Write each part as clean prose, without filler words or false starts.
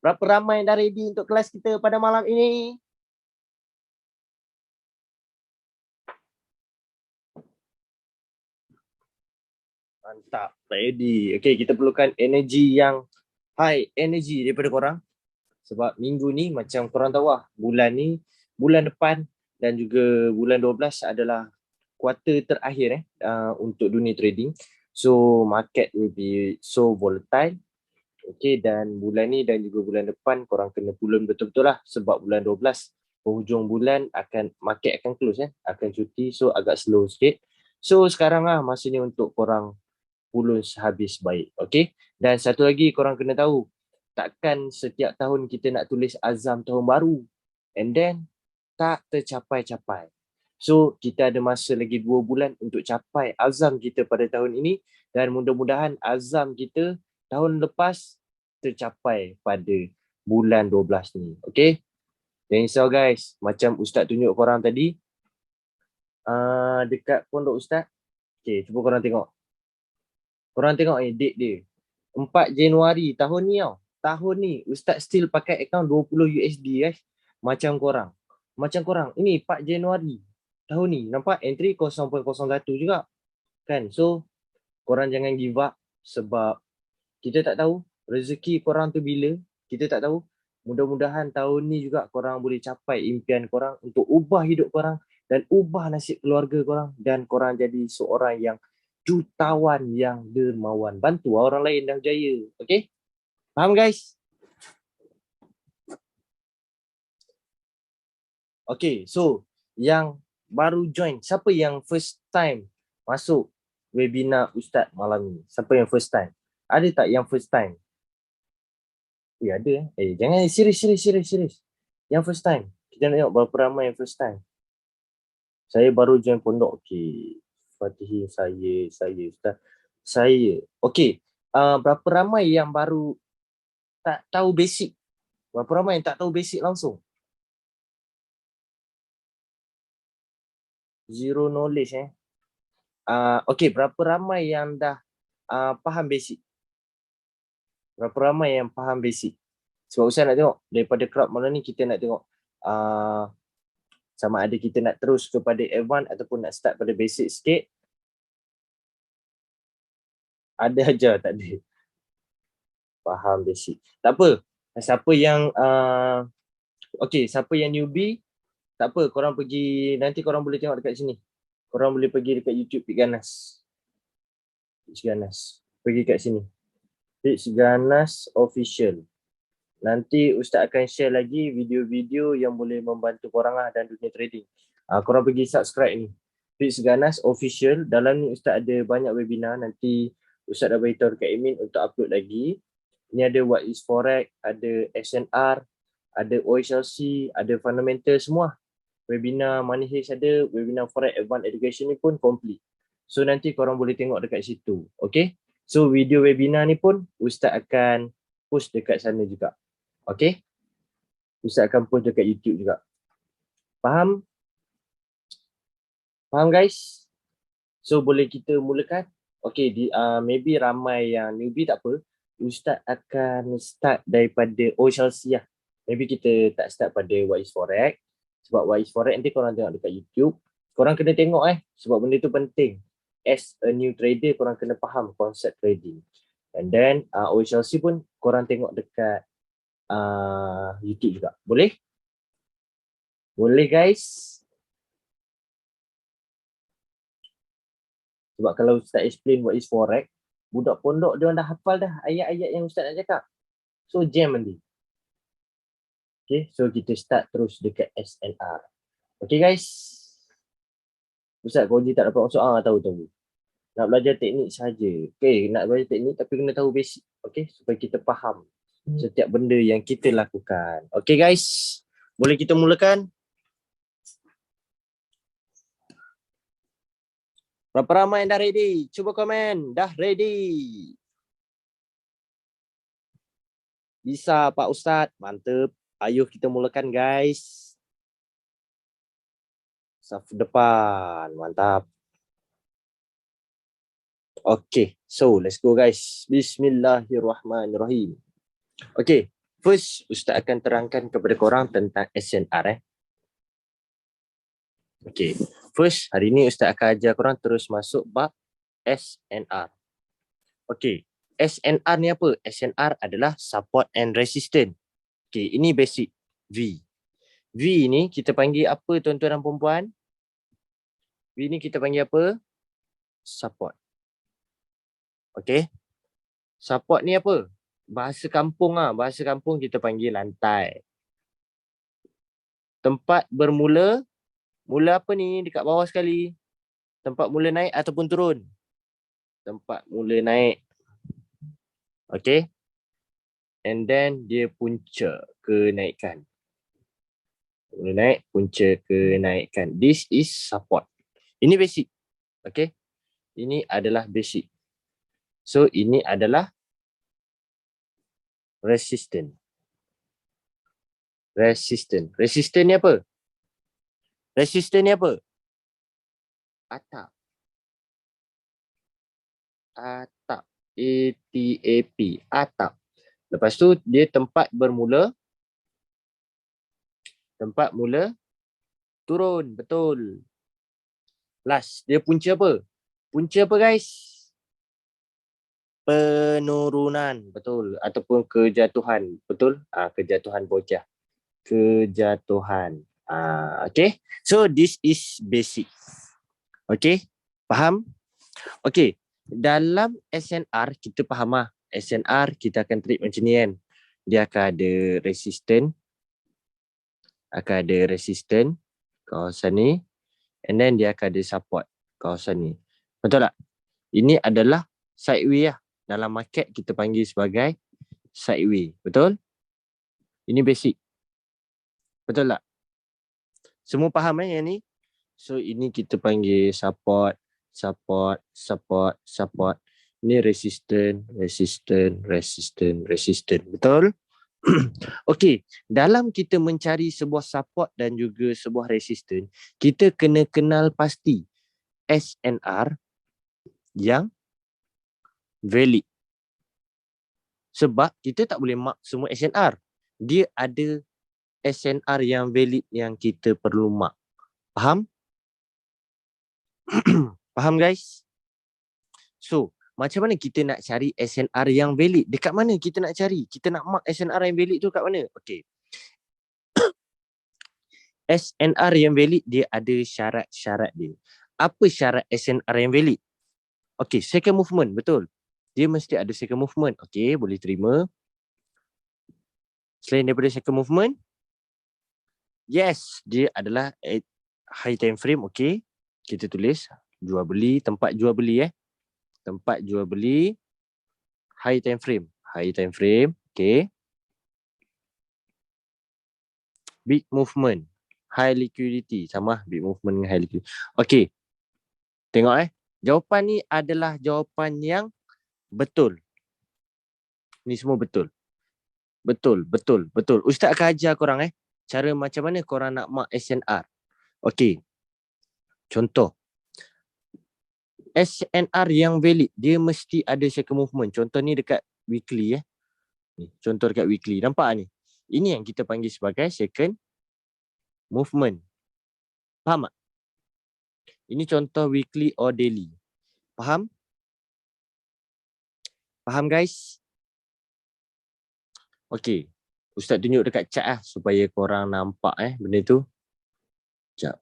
Berapa ramai yang dah ready untuk kelas kita pada malam ini? Mantap, ready. Okay, kita perlukan energi yang high energy daripada korang. Sebab minggu ni macam korang tahu lah, bulan ni, bulan depan dan juga bulan 12 adalah kuarter terakhir untuk dunia trading. So market will be so volatile. Okay, dan bulan ni dan juga bulan depan korang kena pulun betul-betul lah. Sebab bulan 12 penghujung bulan market akan close akan cuti, so agak slow sikit. So sekarang lah masa ni untuk korang pulun sehabis baik. Okay, dan satu lagi korang kena tahu, takkan setiap tahun kita nak tulis azam tahun baru and then tak tercapai-capai. So kita ada masa lagi 2 bulan untuk capai azam kita pada tahun ini, dan mudah-mudahan azam kita tahun lepas tercapai pada bulan 12 ni. Okay, jangan risau guys, macam Ustaz tunjuk korang tadi dekat pondok Ustaz. Okay, cuba korang tengok. Korang tengok ni date dia, 4 Januari tahun ni tau. Tahun ni Ustaz still pakai account 20 USD guys. Macam korang ini 4 Januari tahun ni, nampak entry 0.01 juga kan. So korang jangan give up, sebab kita tak tahu rezeki korang tu bila, kita tak tahu. Mudah-mudahan tahun ni juga korang boleh capai impian korang untuk ubah hidup korang dan ubah nasib keluarga korang, dan korang jadi seorang yang jutawan yang dermawan, bantu orang lain dah berjaya. Okay, faham guys? Okay, so yang baru join, siapa yang first time masuk webinar Ustaz malam ni? Siapa yang first time? Ada tak yang first time? Ada. Jangan serius. Yang first time. Kita nak tengok berapa ramai yang first time. Saya baru join pondok. Okay, Fatihi, saya Ustaz. Saya. Okay, berapa ramai yang baru tak tahu basic? Berapa ramai yang tak tahu basic langsung? Zero knowledge Okay, berapa ramai yang dah faham basic? Berapa ramai yang faham basic? Sebab Ustaz nak tengok daripada crowd malam ni, kita nak tengok sama ada kita nak terus kepada advance ataupun nak start pada basic sikit. Ada aja tak ada faham basic. Tak apa. Siapa yang okay, siapa yang newbie, tak apa, korang pergi, nanti korang boleh tengok dekat sini. Korang boleh pergi dekat YouTube Pik Ganas. Pergi kat sini. Pik Ganas Official. Nanti Ustaz akan share lagi video-video yang boleh membantu korang lah dan dunia trading. Korang pergi subscribe ni, Pik Ganas Official. Dalam ni Ustaz ada banyak webinar. Nanti Ustaz dah beritahu dekat admin untuk upload lagi. Ni ada what is forex, ada SNR, ada OHLC, ada fundamental semua. Webinar Money Heist ada, webinar forex advanced education ni pun complete. So nanti korang boleh tengok dekat situ. Okay, so video webinar ni pun Ustaz akan post dekat sana juga. Okay, Ustaz akan post dekat YouTube juga. Faham? Faham guys? So boleh kita mulakan. Okay, maybe ramai yang newbie, tak apa. Ustaz akan start daripada OHLC lah. Maybe kita tak start pada what is forex. Sebab what is forex nanti korang tengok dekat YouTube. Korang kena tengok sebab benda tu penting. As a new trader, korang kena faham konsep trading. And then OHLC pun korang tengok dekat YouTube juga. Boleh? Boleh guys? Sebab kalau Ustaz explain what is forex, budak pondok dia dah hafal dah ayat-ayat yang Ustaz nak cakap. So jam nanti. Okay, so kita start terus dekat SNR. Okay guys. Ustaz, Koji tak dapat masuk. Tahu. Nak belajar teknik saja. Okay, nak belajar teknik tapi kena tahu basic. Okay, supaya kita faham setiap benda yang kita lakukan. Okay guys, boleh kita mulakan? Berapa ramai yang dah ready? Cuba komen. Dah ready? Bisa Pak Ustaz. Mantap. Ayuh kita mulakan guys. Saf depan. Mantap. Okay, so let's go guys. Bismillahirrahmanirrahim. Okay, First, Ustaz akan terangkan kepada korang tentang SNR. Okay. First, hari ni Ustaz akan ajar korang terus masuk bab SNR. Okay. SNR ni apa? SNR adalah support and resistance. Okay, ini basic. V. V ni kita panggil apa tuan-tuan dan puan-puan? V ni kita panggil apa? Support. Okay. Support ni apa? Bahasa kampung lah. Bahasa kampung kita panggil lantai. Tempat bermula. Mula apa ni dekat bawah sekali? Tempat mula naik ataupun turun? Tempat mula naik. Okay. And then dia punca kenaikan. Mula naik, punca kenaikan. This is support. Ini basic. Okay. Ini adalah basic. So, ini adalah resistance. Resistance. Resistance ni apa? Resistance ni apa? Atap. Atap. ATAP. Atap. Lepas tu dia tempat bermula. Tempat mula turun. Betul. Last. Dia punca apa? Punca apa guys? Penurunan. Betul. Ataupun kejatuhan. Betul? Kejatuhan bocah. Kejatuhan. Okay. So this is basic. Okay. Faham? Okay. Dalam SNR kita faham lah. SNR kita akan treat macam ni kan. Dia akan ada resistance. Akan ada resistance kawasan ni. And then dia akan ada support kawasan ni. Betul tak? Ini adalah sideway lah. Dalam market kita panggil sebagai sideway. Betul? Ini basic. Betul tak? Semua faham yang ni? So ini kita panggil support. Support. Support. Support. Ini resistance. Resistance. Resistance. Resistance. Betul? Okey, dalam kita mencari sebuah support dan juga sebuah resistance, kita kena kenal pasti SNR yang valid. Sebab kita tak boleh mark semua SNR. Dia ada SNR yang valid yang kita perlu mark. Faham? Faham guys? So, macam mana kita nak cari SNR yang valid? Dekat mana kita nak cari? Kita nak mark SNR yang valid tu kat mana? Okey. SNR yang valid dia ada syarat-syarat dia. Apa syarat SNR yang valid? Okey, second movement, betul. Dia mesti ada second movement. Okey, boleh terima. Selain daripada second movement, yes, dia adalah high time frame. Okey, kita tulis jual beli, tempat jual beli tempat jual beli, high time frame. High time frame, okay. Big movement, high liquidity. Sama big movement dengan high liquidity. Okay. Tengok jawapan ni adalah jawapan yang betul. Ni semua betul. Betul, betul, betul. Ustaz akan ajar korang cara macam mana korang nak mark SNR. Okay. Contoh. SNR yang valid, dia mesti ada second movement. Contoh ni dekat weekly Ni, contoh dekat weekly. Nampak ni? Ini yang kita panggil sebagai second movement. Faham tak? Ini contoh weekly or daily. Faham? Faham guys? Okay. Ustaz tunjuk dekat chat supaya korang nampak benda tu. Sekejap.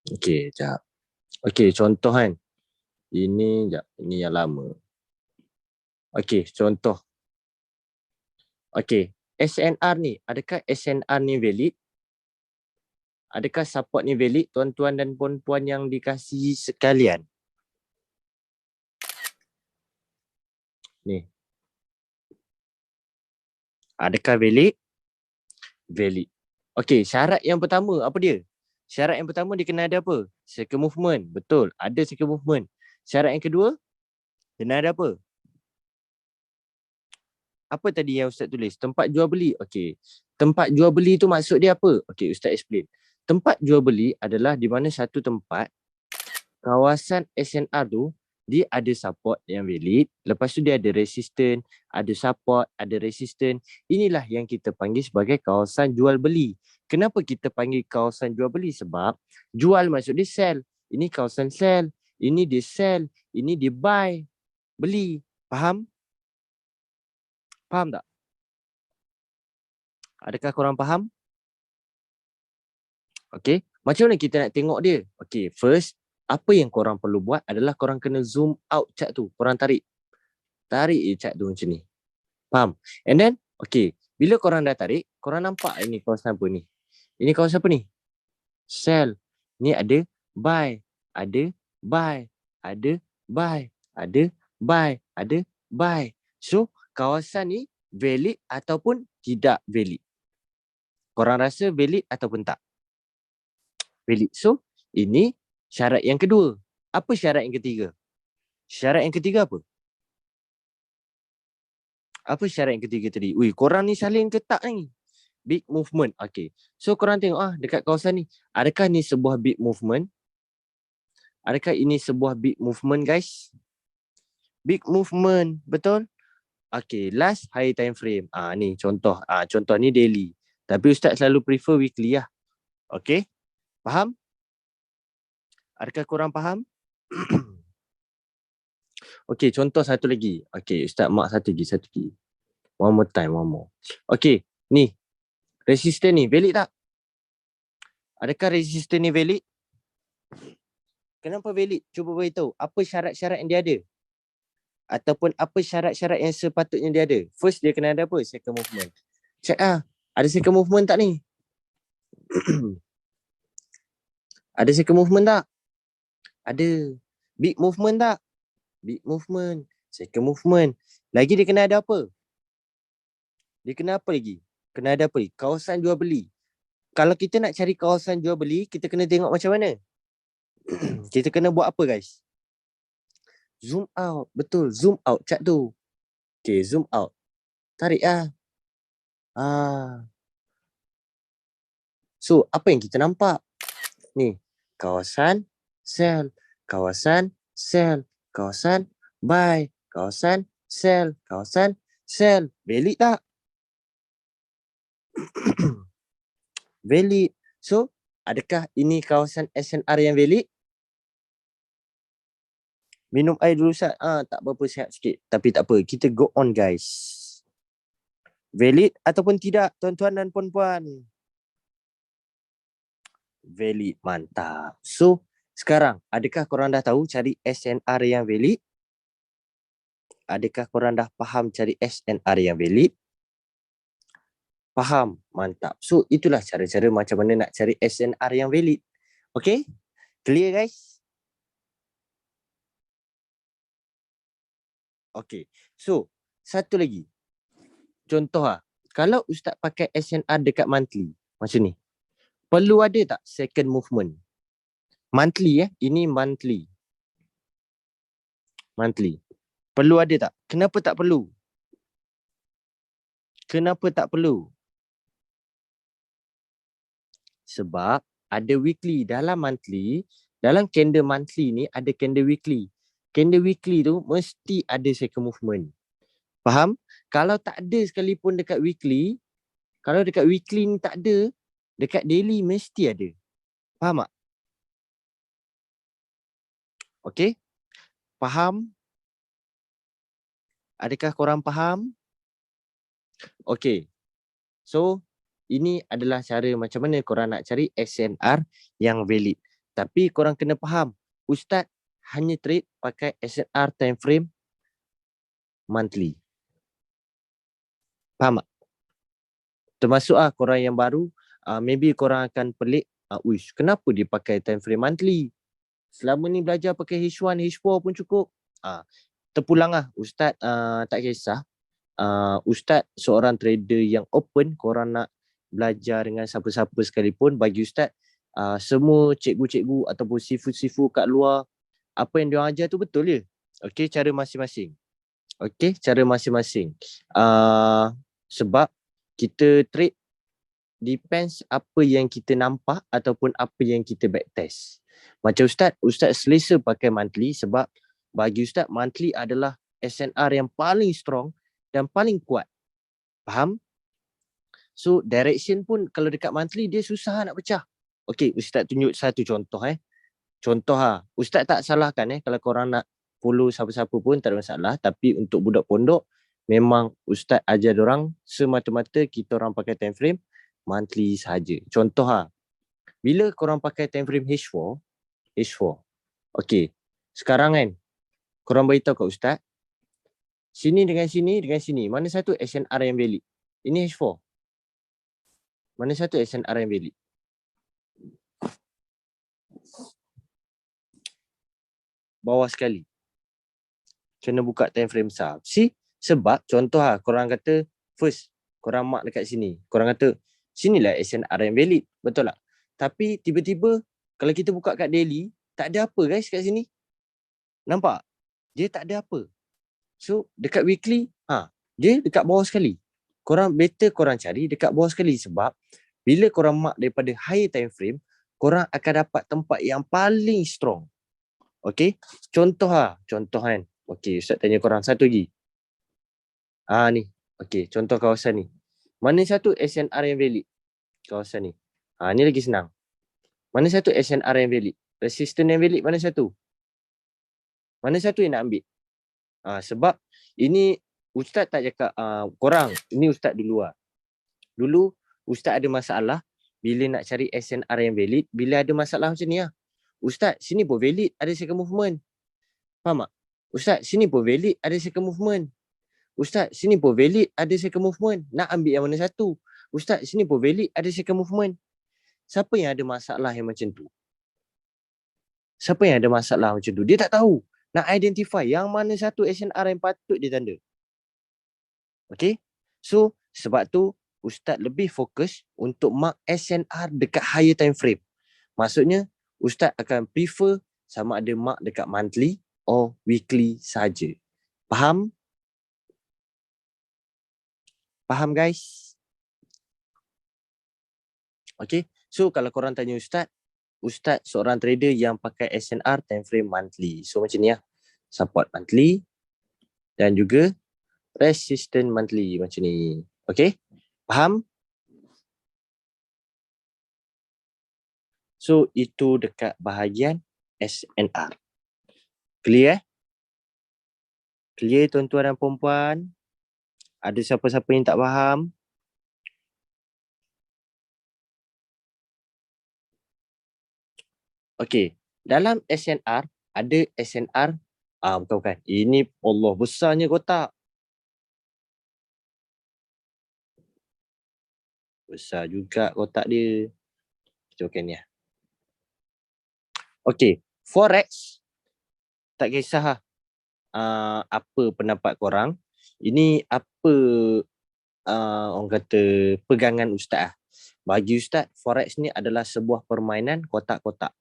Okay, sekejap. Okay, contoh kan. Ini, sekejap. Ini yang lama. Okay, contoh. Okay, SNR ni. Adakah SNR ni valid? Adakah support ni valid, tuan-tuan dan puan-puan yang dikasihi sekalian? Ni. Adakah valid? Valid. Okay, syarat yang pertama, apa dia? Syarat yang pertama dia kena ada apa? Second movement. Betul, ada second movement. Syarat yang kedua, kena ada apa? Apa tadi yang Ustaz tulis? Tempat jual beli. Okey. Tempat jual beli tu maksud dia apa? Okey, Ustaz explain. Tempat jual beli adalah di mana satu tempat kawasan SNR tu dia ada support yang valid, lepas tu dia ada resistant, ada support, ada resistant. Inilah yang kita panggil sebagai kawasan jual beli. Kenapa kita panggil kawasan jual beli? Sebab jual maksud dia sell. Ini kawasan sell, ini dia sell, ini dia buy, beli. Faham? Faham tak? Adakah korang faham? Okay. Macam mana kita nak tengok dia? Okay, first, apa yang korang perlu buat adalah korang kena zoom out chart tu. Korang tarik. Tarik je chart tu macam ni. Faham? And then, okay. Bila korang dah tarik, korang nampak ini kawasan apa ni? Ini kawasan apa ni? Sell. Ni ada buy. Ada buy. Ada buy. Ada buy. Ada buy. So, kawasan ni valid ataupun tidak valid? Korang rasa valid ataupun tak? Valid. So, ini syarat yang kedua. Apa syarat yang ketiga? Syarat yang ketiga apa? Apa syarat yang ketiga tadi? Ui, korang ni salin ke tak ni? Big movement. Okay. So, korang tengok dekat kawasan ni. Adakah ni sebuah big movement? Adakah ini sebuah big movement, guys? Big movement. Betul? Okay. Last high time frame. Ni contoh. Contoh ni daily. Tapi Ustaz selalu prefer weekly lah. Okay. Faham? Adakah korang faham? Okay, contoh satu lagi. Okay, Ustaz mark satu lagi. One more time. Okay, ni. Resistor ni valid tak? Adakah resistor ni valid? Kenapa valid? Cuba beritahu. Apa syarat-syarat yang dia ada? Ataupun apa syarat-syarat yang sepatutnya dia ada? First, dia kena ada apa? Second movement. Check ada second movement tak ni? Ada second movement tak? Ada. Big movement tak? Big movement. Second movement. Lagi dia kena ada apa? Dia kena apa lagi? Kena ada apa lagi? Kawasan jual beli. Kalau kita nak cari kawasan jual beli, kita kena tengok macam mana? Kita kena buat apa, guys? Zoom out. Betul. Zoom out chart tu. Okay, zoom out. Tarik lah. So, apa yang kita nampak? Ni, kawasan sell, kawasan sell, kawasan buy, kawasan sell, kawasan sell. Valid tak? Valid. So, adakah ini kawasan SNR yang valid? Minum air dulu Ustaz. Tak berapa sihat sikit. Tapi tak apa. Kita go on, guys. Valid ataupun tidak, tuan-tuan dan puan-puan? Valid. Mantap. So, sekarang, adakah korang dah tahu cari SNR yang valid? Adakah korang dah faham cari SNR yang valid? Faham? Mantap. So, itulah cara-cara macam mana nak cari SNR yang valid. Okay? Clear, guys? Okay. So, satu lagi. Contoh kalau Ustaz pakai SNR dekat monthly, macam ni. Perlu ada tak second movement? Monthly ini monthly. Monthly. Perlu ada tak? Kenapa tak perlu? Kenapa tak perlu? Sebab ada weekly. Dalam monthly, dalam candle monthly ni ada candle weekly. Candle weekly tu mesti ada second movement. Faham? Kalau tak ada sekalipun dekat weekly, kalau dekat weekly ni tak ada, dekat daily mesti ada. Faham tak? Okay? Faham? Adakah korang faham? Okay. So, ini adalah cara macam mana korang nak cari SNR yang valid. Tapi korang kena faham, Ustaz hanya trade pakai SNR time frame monthly. Faham tak? Termasuk korang yang baru, maybe korang akan pelik, uish, kenapa dia pakai time frame monthly? Selama ni belajar pakai H1, H4 pun cukup. Terpulang Ustaz tak kisah. Ustaz seorang trader yang open, korang nak belajar dengan siapa-siapa sekalipun, bagi Ustaz semua cikgu-cikgu ataupun sifu-sifu kat luar, apa yang diorang ajar tu betul je. Okay, cara masing-masing. Okay, cara masing-masing. Sebab kita trade depends apa yang kita nampak ataupun apa yang kita backtest. Macam Ustaz selesa pakai monthly sebab bagi Ustaz monthly adalah SNR yang paling strong dan paling kuat. Faham? So direction pun kalau dekat monthly dia susah nak pecah. Okey, Ustaz tunjuk satu contoh Contoh Ustaz tak salahkan kalau korang nak follow siapa-siapa pun tak ada masalah, tapi untuk budak pondok memang Ustaz ajar orang semata-mata kita orang pakai time frame monthly saja. Contoh bila korang pakai time frame H4. Okey. Sekarang kan korang beritahu kat Ustaz, sini dengan sini, mana satu SNR yang valid? Ini H4. Mana satu SNR yang valid? Bawah sekali. Kena buka time frame besar. Sebab contoh korang kata first, korang mark dekat sini. Korang kata sinilah SNR yang valid. Betul tak? Tapi tiba-tiba kalau kita buka kat daily, tak ada apa guys kat sini. Nampak? Dia tak ada apa. So dekat weekly, dia dekat bawah sekali. Korang better korang cari dekat bawah sekali sebab bila korang mark daripada higher time frame, korang akan dapat tempat yang paling strong. Okay? Contoh kan. Okay, Ustaz tanya korang satu lagi. Ni. Okay, contoh kawasan ni. Mana satu SNR yang valid? Kawasan ni. Ni lagi senang. Mana satu SNR yang valid? Resistance yang valid mana satu? Mana satu yang nak ambil? Sebab ini Ustaz tak cakap korang. Ini Ustaz dulu Dulu Ustaz ada masalah bila nak cari SNR yang valid. Bila ada masalah macam ni Ustaz, sini pun valid ada second movement. Faham tak? Ustaz, sini pun valid ada second movement. Ustaz, sini pun valid ada second movement. Nak ambil yang mana satu? Ustaz, sini pun valid ada second movement. Siapa yang ada masalah yang macam tu? Siapa yang ada masalah macam tu? Dia tak tahu. Nak identify yang mana satu SNR yang patut dia tanda. Okay? So, sebab tu Ustaz lebih fokus untuk mark SNR dekat higher time frame. Maksudnya, Ustaz akan prefer sama ada mark dekat monthly or weekly saja. Faham? Faham guys? Okay. So kalau korang tanya Ustaz seorang trader yang pakai SNR time frame monthly. So macam ni support monthly dan juga resistance monthly macam ni. Okay? Faham? So itu dekat bahagian SNR. Clear? Clear tuan-tuan dan puan-puan? Ada siapa-siapa yang tak faham? Okay. Dalam SNR, ada SNR. Bukan. Ini Allah besarnya kotak. Besar juga kotak dia. Kita pakai ni Okay. Forex. Tak kisah apa pendapat korang. Ini apa orang kata pegangan Ustaz Bagi Ustaz, Forex ni adalah sebuah permainan kotak-kotak.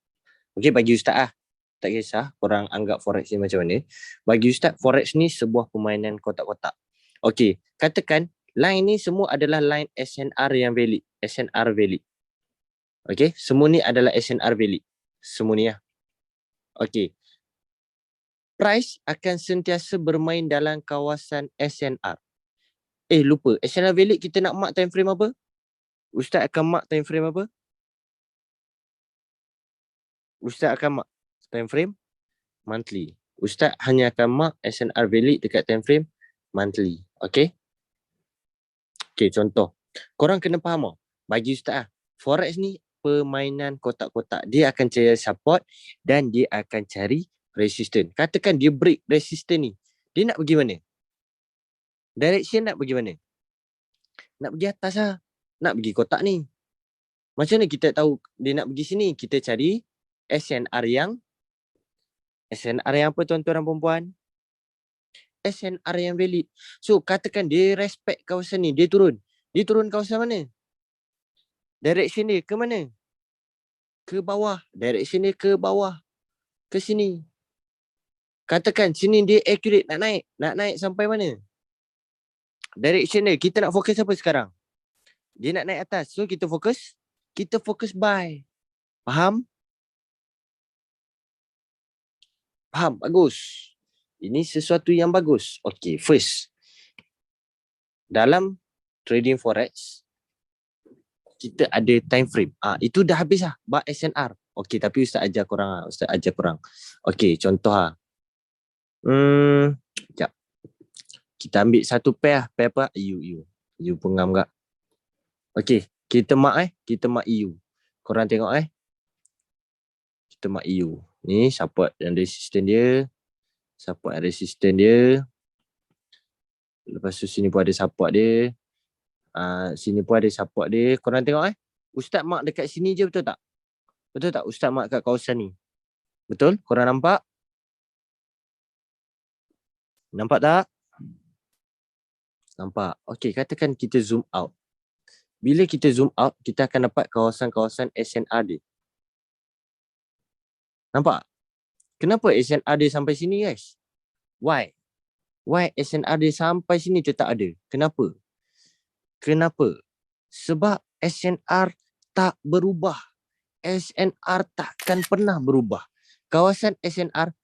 Okay, bagi Ustaz tak kisah korang anggap Forex ni macam mana. Bagi Ustaz, Forex ni sebuah permainan kotak-kotak. Okay, katakan line ni semua adalah line SNR yang valid. SNR valid. Okay, semua ni adalah SNR valid. Semua ni Okay. Price akan sentiasa bermain dalam kawasan SNR. Lupa. SNR valid kita nak mark time frame apa? Ustaz akan mark time frame apa? Ustaz akan mark time frame monthly. Ustaz hanya akan mark SNR valid dekat time frame monthly. Okay? Okay, contoh. Korang kena faham bagi Ustaz Forex ni permainan kotak-kotak. Dia akan cari support dan dia akan cari resistance. Katakan dia break resistance ni. Dia nak pergi mana? Direction nak pergi mana? Nak pergi atas Nak pergi kotak ni. Macam mana kita tahu dia nak pergi sini? Kita cari SNR yang apa tuan-tuan dan puan-puan? SNR yang valid. So katakan dia respect kawasan ni. Dia turun. Dia turun kawasan mana? Direction dia ke mana? Ke bawah. Direction dia ke bawah. Ke sini. Katakan sini dia accurate nak naik. Nak naik sampai mana? Direction dia. Kita nak fokus apa sekarang? Dia nak naik atas. So kita fokus buy. Faham? Faham? Bagus. Ini sesuatu yang bagus. Okay, first. Dalam trading forex, kita ada time frame. Itu dah habis lah. Bak SNR. Okay, tapi Ustaz ajar korang. Ustaz ajar korang. Okay, contoh lah. Sekejap. Kita ambil satu pair. Pair apa? EU pengam tak? Okay, kita mak EU. Korang tengok kita mak EU. Ni support dan resistance dia. Support dan resistance dia. Lepas tu sini pun ada support dia. Sini pun ada support dia. Korang tengok Ustaz mark dekat sini je, betul tak? Betul tak Ustaz mark kat kawasan ni? Betul? Korang nampak? Nampak tak? Nampak. Okey, katakan kita zoom out. Bila kita zoom out, kita akan dapat kawasan-kawasan SNR dia. Nampak? Kenapa SNR dia sampai sini, guys? Why? Why SNR dia sampai sini tetap ada? Kenapa? Sebab SNR tak berubah. SNR takkan pernah berubah. Kawasan SNR,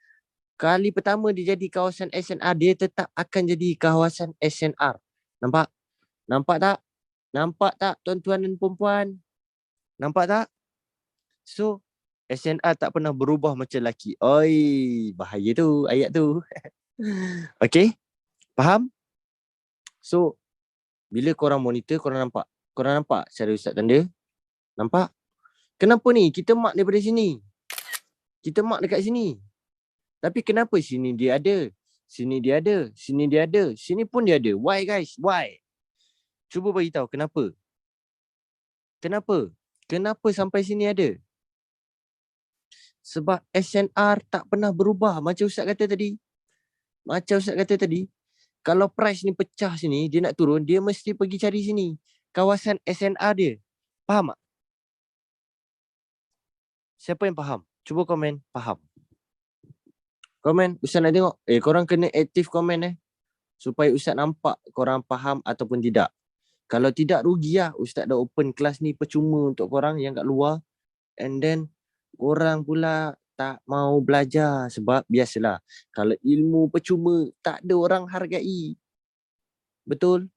kali pertama dia jadi kawasan SNR, dia tetap akan jadi kawasan SNR. Nampak? Nampak tak? Nampak tak tuan-tuan dan puan-puan? Nampak tak? So, SNR tak pernah berubah macam lelaki. Oi, bahaya tu ayat tu. Okay? Faham? So, bila korang monitor, korang nampak? Korang nampak cara Ustaz tanda? Nampak? Kenapa ni? Kita mark daripada sini. Kita mark dekat sini. Tapi kenapa sini dia ada? Sini dia ada. Sini dia ada. Sini pun dia ada. Why guys? Why? Cuba bagi tahu kenapa? Kenapa? Kenapa sampai sini ada? Sebab SNR tak pernah berubah. Macam Ustaz kata tadi. Kalau price ni pecah sini, dia nak turun, dia mesti pergi cari sini. Kawasan SNR dia. Faham tak? Siapa yang faham? Cuba komen. Faham. Komen. Ustaz nak tengok. Korang kena aktif komen supaya Ustaz nampak korang faham ataupun tidak. Kalau tidak, rugi lah. Ustaz dah open kelas ni percuma untuk korang yang kat luar. And then, korang pula tak mau belajar. Sebab biasalah, kalau ilmu percuma, tak ada orang hargai. Betul?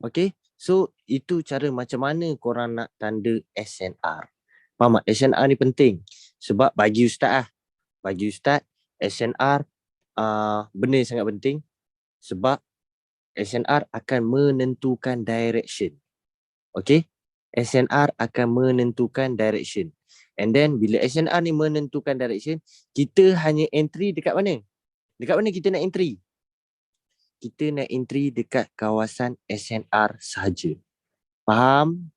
Okay? So, itu cara macam mana korang nak tanda SNR. Faham tak? SNR ni penting. Sebab bagi Ustaz SNR benda yang sangat penting. Sebab SNR akan menentukan direction. Okay? SNR akan menentukan direction. And then, bila SNR ni menentukan direction, kita hanya entry dekat mana? Dekat mana kita nak entry? Kita nak entry dekat kawasan SNR sahaja. Faham?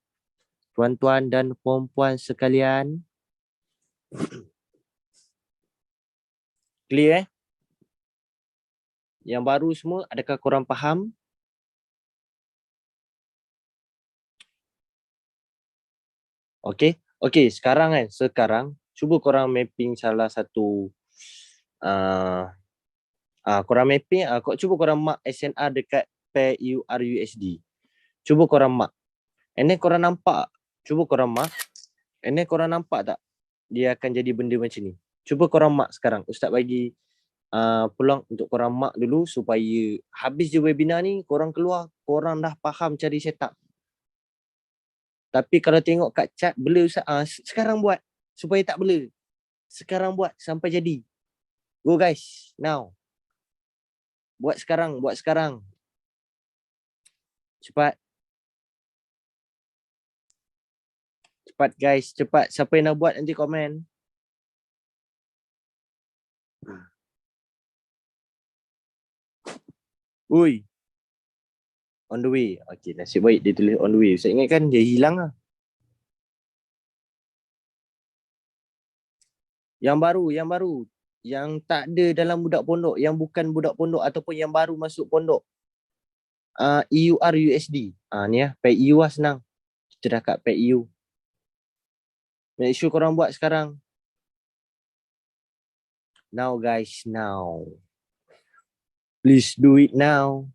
Tuan-tuan dan puan-puan sekalian? Clear Yang baru semua, adakah korang faham? Okay? Okay, sekarang cuba korang mapping salah satu korang mapping, cuba korang mark SNR dekat pair EURUSD. Cuba korang mark. And then korang nampak, cuba korang mark. And then korang nampak tak dia akan jadi benda macam ni. Cuba korang mark sekarang. Ustaz bagi peluang untuk korang mark dulu supaya habis je webinar ni, korang keluar, korang dah faham cari setup. Tapi kalau tengok kat chat, blur Ustaz, sekarang buat supaya tak blur. Sekarang buat sampai jadi. Go guys, now. Buat sekarang. Cepat. Cepat guys, cepat. Siapa yang nak buat nanti komen. Ui. On the way. Okay, nasib baik dia tulis on the way. Saya ingatkan dia hilang lah. Yang baru. Yang tak ada dalam budak pondok. Yang bukan budak pondok ataupun yang baru masuk pondok. EURUSD. Ni pair EU lah senang. Kita dah kat pair EU. Make sure korang buat sekarang. Now guys, now. Please do it now.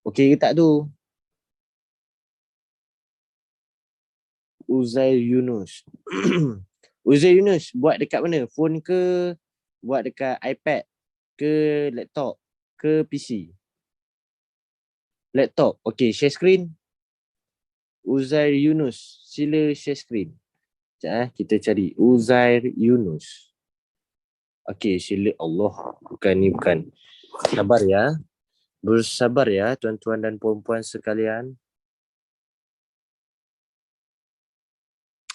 Okay ke tak tu? Uzair Yunus. Uzair Yunus buat dekat mana? Phone ke? Buat dekat iPad ke laptop ke PC? Laptop. Okay, share screen. Uzair Yunus. Sila share screen. Sekejap kita cari. Uzair Yunus. Okay, sila. Allah. Bukan ni, bukan. Sabar ya. Bersabar ya tuan-tuan dan puan-puan sekalian.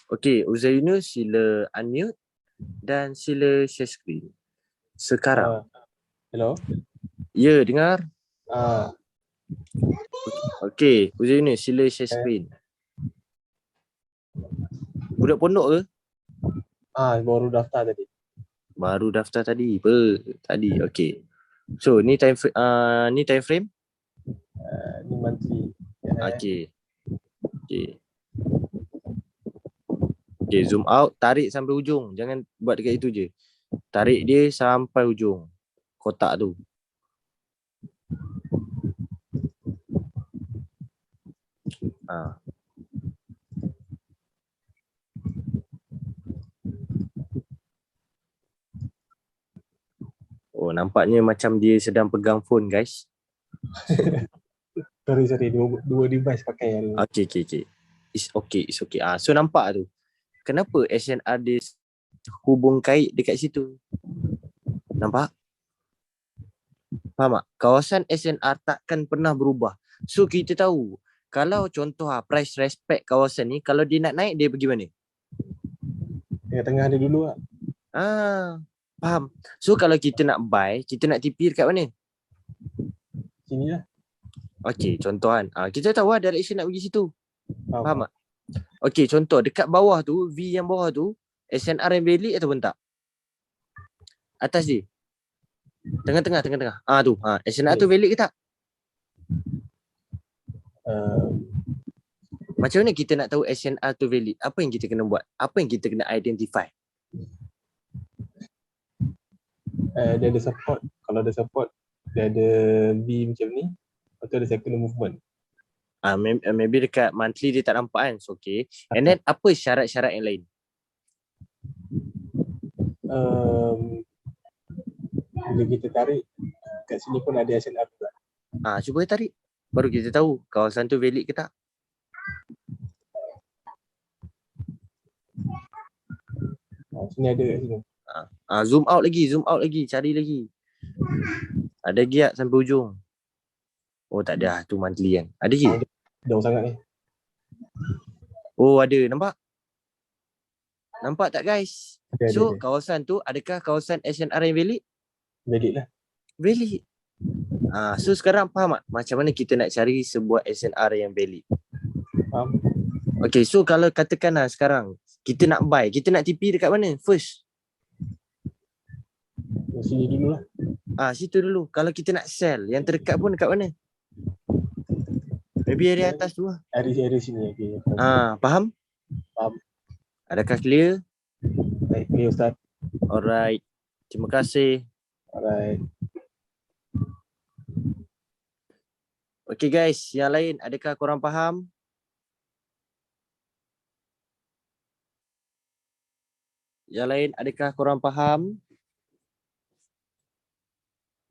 Okay, Uzair Yunus sila unmute dan sila share screen. Sekarang. Hello. Ya, dengar? Ah, Okay, Uzair Yunus sila share screen. Budak pondok ke? baru daftar tadi. Baru daftar tadi. Tadi, okay. So, ni time frame? Ni monthly. Okay. Okay. Okay, zoom out, tarik sampai ujung. Jangan buat dekat itu je. Tarik dia sampai ujung kotak tu. Ha. Oh, nampaknya macam dia sedang pegang phone, guys. Sorry. Dua device pakai hari ni. Okay. It's okay. So nampak tu. Kenapa SNR dia hubung kait dekat situ? Nampak? Faham tak? Kawasan SNR takkan pernah berubah. So kita tahu, kalau contoh price respect kawasan ni, kalau dia nak naik, dia pergi mana? Tengah-tengah dia dulu lah. Faham? So kalau kita nak buy, kita nak TP dekat mana? Sini lah. Okay, contoh kan. Kita tahu lah direction nak pergi situ. Faham Faham. tak? Okay, contoh dekat bawah tu, V yang bawah tu, SNR yang valid ataupun tak? Atas dia. Tengah-tengah. Tu. SNR tu valid ke tak? Macam mana kita nak tahu SNR tu valid? Apa yang kita kena buat? Apa yang kita kena identify? Dia ada support. Kalau ada support, dia ada V macam ni. Lepas tu ada second movement. Maybe dekat monthly dia tak nampak kan? So, okay. And then apa syarat-syarat yang lain? Bila kita tarik, kat sini pun ada SNR juga. Cuba tarik. Baru kita tahu kawasan tu valid ke tak. Sini ada kat sini. Zoom out lagi, cari lagi. Ada giat sampai ujung. Oh, tak ada. Tu monthly kan. Ada je? Jauh sangat ni. Oh, ada. Nampak? Nampak tak, guys? Ada. Kawasan tu, adakah kawasan SNR yang valid? Valid lah. Valid. So sekarang faham tak macam mana kita nak cari sebuah SNR yang valid? Faham. Okay, so kalau katakanlah sekarang kita nak buy, kita nak TP dekat mana first? Sini dulu lah. Situ dulu. Kalau kita nak sell, yang terdekat pun dekat mana? Maybe area atas tu lah. Area sini. Okay. Faham? Faham. Adakah clear? Baik, clear Ustaz. Alright. Terima kasih. Alright. Okay guys, yang lain adakah korang faham? Yang lain adakah korang faham?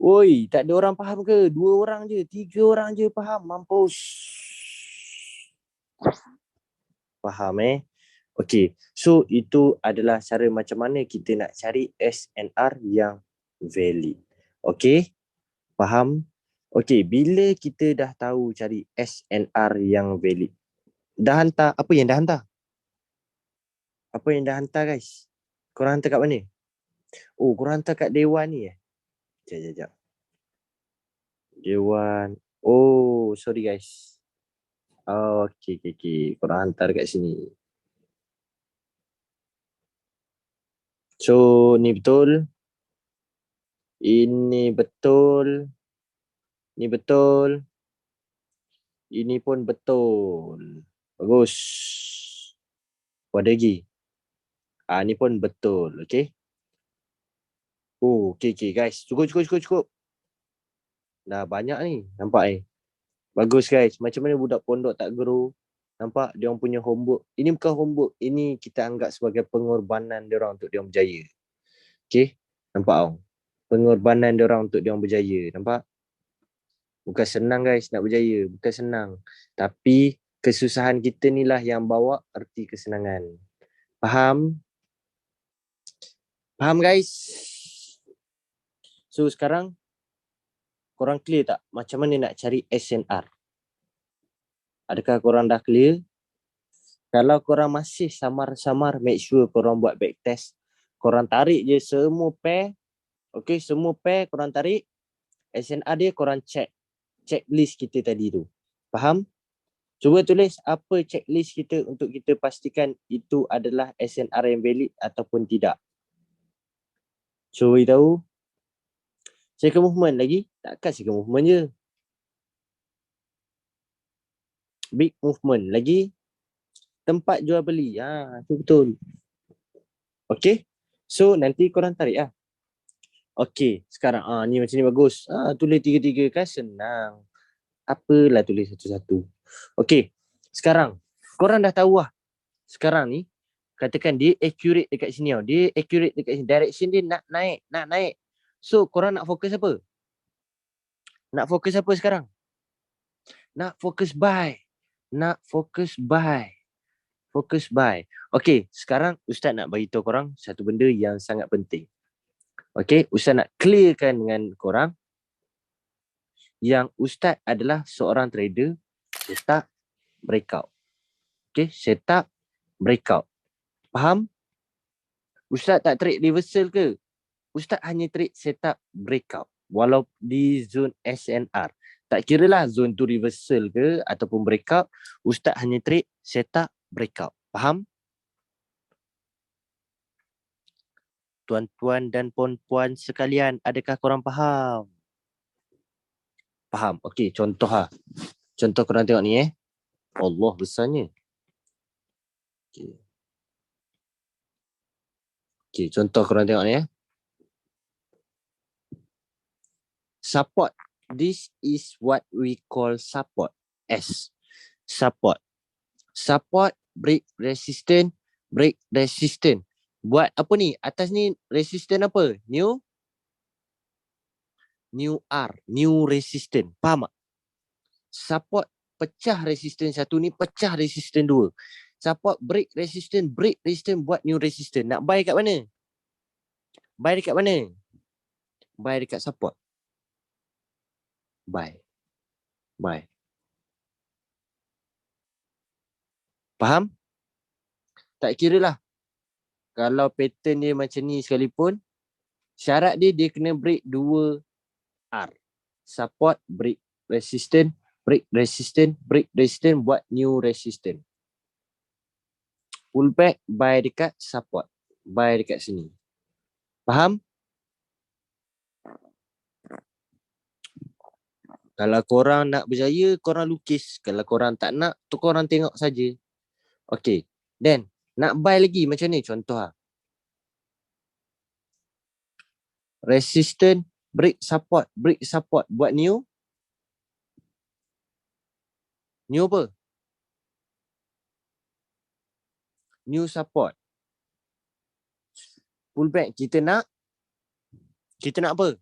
Oi, tak ada orang faham ke? 2 orang je, 3 orang je faham. Mampus. Faham Okay, so itu adalah cara macam mana kita nak cari SNR yang valid. Okay, faham? Okay, bila kita dah tahu cari SNR yang valid, dah hantar, apa yang dah hantar? Apa yang dah hantar guys? Korang hantar kat mana? Oh, korang hantar kat Dewan ni Sekejap. Dewan. Oh, sorry guys. Okay. Korang hantar kat sini. So, ni betul. Ini betul. Ini betul. Ini pun betul. Bagus. Ada lagi. Ni pun betul. Okay. Oh, okay guys. Cukup. Dah banyak ni. Nampak Bagus guys. Macam mana budak pondok tak grow? Nampak dia orang punya homework. Ini bukan homework. Ini kita anggap sebagai pengorbanan dia orang untuk dia orang berjaya. Okay? Nampak tak? Pengorbanan dia orang untuk dia orang berjaya. Nampak? Bukan senang guys nak berjaya. Bukan senang. Tapi kesusahan kita ni lah yang bawa erti kesenangan. Faham? Faham guys? So sekarang korang clear tak macam mana nak cari SNR? Adakah korang dah clear? Kalau korang masih samar-samar, make sure korang buat back test. Korang tarik je semua pair. Okay, semua pair korang tarik. SNR dia korang check. Checklist kita tadi tu. Faham? Cuba tulis apa checklist kita untuk kita pastikan itu adalah SNR yang valid ataupun tidak. Cuba tahu. Circle movement lagi? Takkan circle movement je. Big movement lagi. Tempat jual beli. Tu betul. Okay. So nanti korang tarik lah. Okay. Sekarang ni macam ni bagus. Tulis tiga-tiga kan senang. Apalah tulis satu-satu. Okay. Sekarang korang dah tahu lah. Sekarang ni katakan dia accurate dekat sini tau. Dia accurate dekat sini. Direction dia nak naik. So korang nak fokus apa? Nak fokus apa sekarang? Nak fokus buy. Fokus buy. Okay, sekarang Ustaz nak beritahu korang satu benda yang sangat penting. Okay, Ustaz nak clearkan dengan korang yang Ustaz adalah seorang trader setup breakout. Okay, setup breakout. Faham? Ustaz tak trade reversal ke? Ustaz hanya trade setup breakout. Walau di zone SNR. Tak kira lah zone tu reversal ke ataupun breakout. Ustaz hanya trade setup breakout. Faham? Tuan-tuan dan puan-puan sekalian, adakah korang faham? Faham? Okey, contoh lah. Contoh korang tengok ni Allah besarnya. Okey, contoh korang tengok ni Support. This is what we call support. S. Support. Support, break resistance, break resistance. Buat apa ni? Atas ni resistance apa? New R. New resistance. Faham tak? Support pecah resistance satu ni, pecah resistance dua. Support, break resistance buat new resistance. Nak buy kat mana? Buy dekat mana? Buy dekat support. Buy. Faham? Tak kira lah. Kalau pattern dia macam ni sekalipun, syarat dia kena break 2 R. Support, break resistance, buat new resistance. Pullback, buy dekat support. Buy dekat sini. Faham? Kalau korang nak berjaya, korang lukis. Kalau korang tak nak, tu korang tengok saja. Okay. Then, nak buy lagi macam ni contoh lah. Resistance, break support. Buat new. New apa? New support. Pullback. Kita nak apa?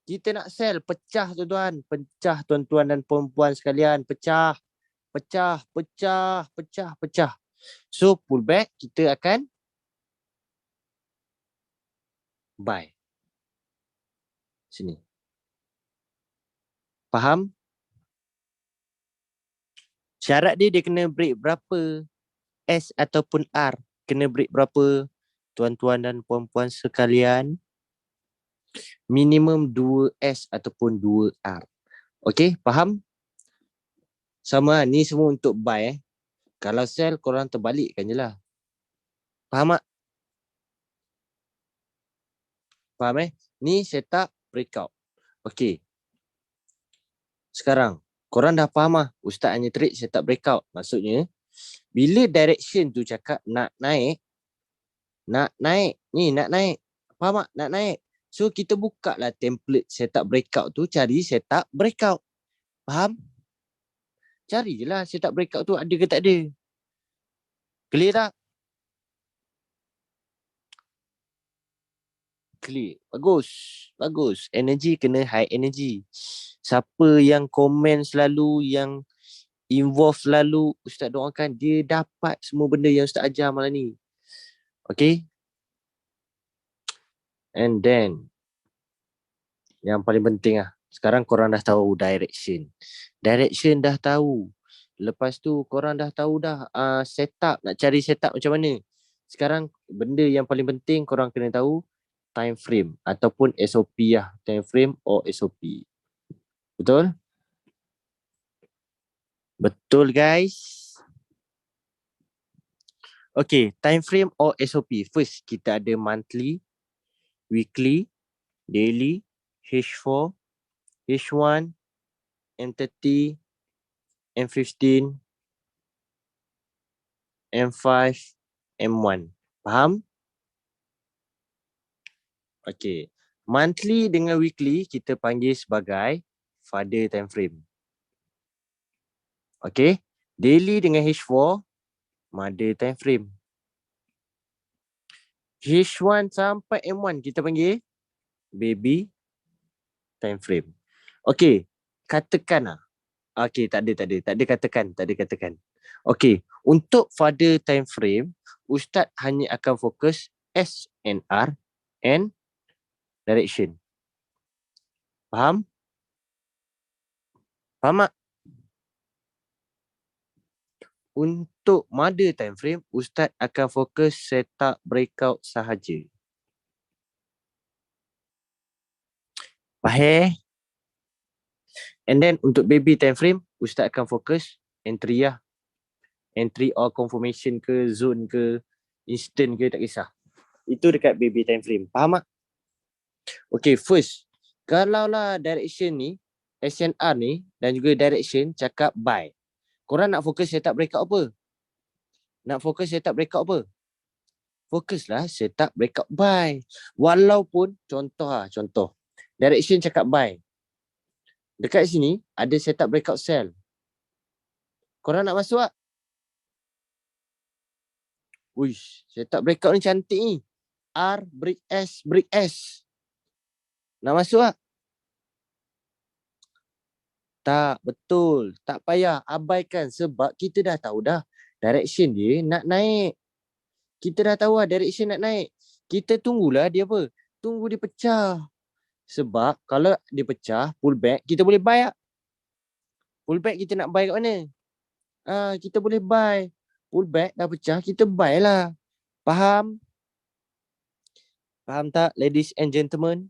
Kita nak sell. Pecah tuan-tuan. Pecah tuan-tuan dan perempuan sekalian. Pecah. So pullback kita akan buy. Sini. Faham? Syarat dia kena break berapa? S ataupun R. Kena break berapa? Tuan-tuan dan puan-puan sekalian. Minimum 2S ataupun 2R. Okay, faham? Sama, ni semua untuk buy. Kalau sell, korang terbalikkan je lah. Faham tak? Faham Ni setup breakout. Okay. Sekarang, korang dah faham lah. Ustaz hanya trade setup breakout. Maksudnya, bila direction tu cakap nak naik. Ni nak naik. Faham tak? Nak naik. So, kita buka lah template setup breakout tu. Cari setup breakout. Faham? Cari je lah setup breakout tu ada ke tak ada. Clear tak? Clear. Bagus. Bagus. Energy kena high energy. Siapa yang komen selalu, yang involve selalu, Ustaz doakan dia dapat semua benda yang Ustaz ajar malam ni. Okay? And then, yang paling penting lah, sekarang korang dah tahu direction. Direction dah tahu. Lepas tu korang dah tahu dah setup, nak cari setup macam mana. Sekarang benda yang paling penting korang kena tahu time frame ataupun SOP lah. Time frame or SOP. Betul? Betul guys. Okay, time frame or SOP. First, kita ada monthly, weekly, daily, H4, H1, M30, M15, M5, M1. Faham? Okay. Monthly dengan weekly kita panggil sebagai father time frame. Okay. Daily dengan H4, mother time frame. H1 sampai M1 kita panggil baby time frame. Okay. Katakan lah. Okay, tak ada katakan. Okay. Untuk father time frame, Ustaz hanya akan fokus SNR and direction. Faham? Faham tak? Untuk mother time frame, Ustaz akan fokus setup breakout sahaja. Faham? And then untuk baby time frame, Ustaz akan fokus entry lah. Entry or confirmation ke, zone ke, instant ke, tak kisah. Itu dekat baby time frame. Faham tak? Okay, first. Kalau lah direction ni, SNR ni dan juga direction cakap buy. Korang nak fokus setup breakout apa? Nak fokus setup breakout apa? Fokuslah setup breakout buy. Walaupun contoh. Direction cakap buy. Dekat sini ada setup breakout sell. Korang nak masuk tak? Uish, setup breakout ni cantik ni. R, break S. Nak masuk tak? Tak, betul. Tak payah abaikan sebab kita dah tahu dah direction dia nak naik. Kita dah tahu lah direction nak naik. Kita tunggulah dia apa? Tunggu dia pecah. Sebab kalau dia pecah, pull back, kita boleh buy tak? Pull back kita nak buy kat mana? Kita boleh buy. Pull back dah pecah, kita buy lah. Faham? Faham tak, ladies and gentlemen?